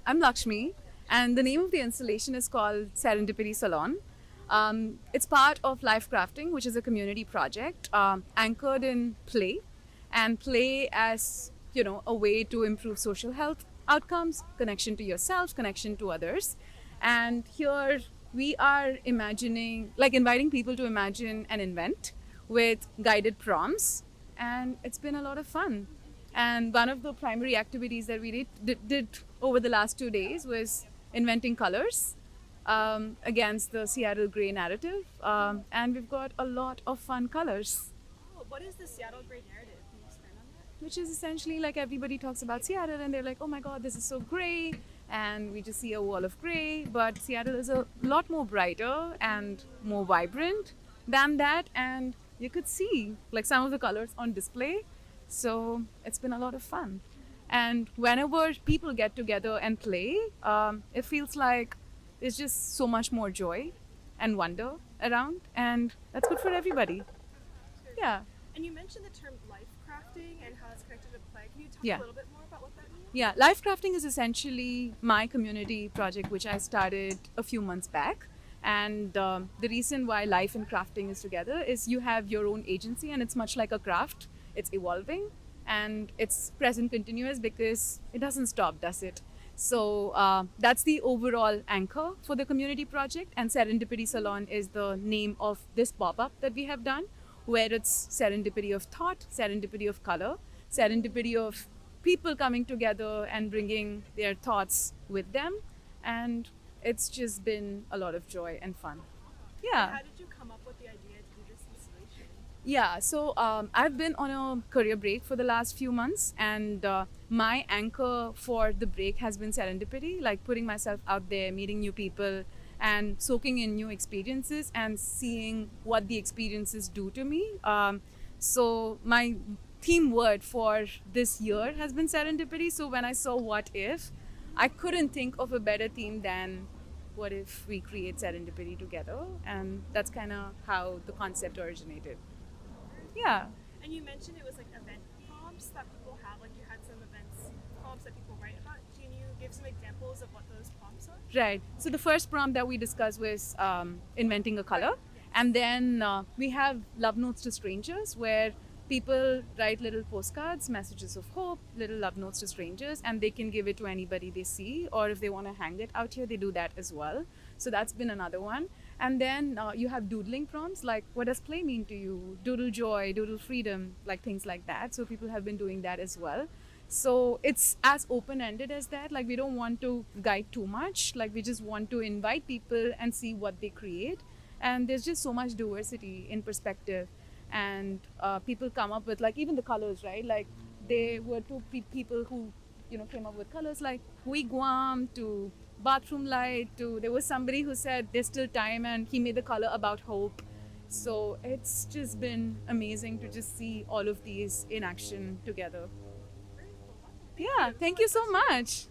I'm Lakshmi, and the name of the installation is called Serendipity Salon. It's part of Lifecrafting, which is a community project anchored in play, and play as a way to improve social health outcomes, connection to yourself, connection to others. And here we are imagining, like inviting people to imagine and invent with guided prompts, and it's been a lot of fun. And one of the primary activities that we did over the last 2 days was inventing colors against the Seattle gray narrative. And we've got a lot of fun colors, Oh, what is the Seattle Gray narrative? Can you expand on that? which is essentially like everybody talks about Seattle and they're like, oh my God, this is so gray. And we just see a wall of gray. But Seattle is a lot more brighter and more vibrant than that. And you could see like some of the colors on display. So it's been a lot of fun. And whenever people get together and play, it feels like there's just so much more joy and wonder around. And that's good for everybody. Yeah. And you mentioned the term life crafting and how it's connected to play. Can you talk Yeah. a little bit more about what that means? Yeah, Lifecrafting is essentially my community project, which I started a few months back. And the reason why life and crafting is together is you have your own agency, and it's much like a craft. It's evolving and it's present continuous because it doesn't stop, does it? So that's the overall anchor for the community project. And Serendipity Salon is the name of this pop up that we have done, where it's serendipity of thought, serendipity of color, serendipity of people coming together and bringing their thoughts with them. And it's just been a lot of joy and fun. Yeah. How did you come up with the idea to do this installation? Yeah, so I've been on a career break for the last few months, and my anchor for the break has been serendipity, like putting myself out there, meeting new people, and soaking in new experiences and seeing what the experiences do to me. So my theme word for this year has been serendipity. So when I saw What If, I couldn't think of a better theme than what if we create serendipity together, and that's kind of how the concept originated. Yeah, And you mentioned it was like event prompts that people have. Like you had some events prompts that people write about. Can you give some examples of what those prompts are? right. So the first prompt that we discussed was inventing a color, and then we have love notes to strangers, where people write little postcards, messages of hope, little love notes to strangers, and they can give it to anybody they see, or if they want to hang it out here, they do that as well. So that's been another one. And then you have doodling prompts, like what does play mean to you? Doodle joy, doodle freedom, like things like that. So people have been doing that as well. So it's as open ended as that. Like we don't want to guide too much. Like we just want to invite people and see what they create. And there's just so much diversity in perspective. And people come up with like even the colors, right? Like there were two people who came up with colors like wigwam to bathroom light to there was somebody who said there's still time, and he made the color about hope. So it's just been amazing to just see all of these in action together. Very cool. Yeah, thank you so much.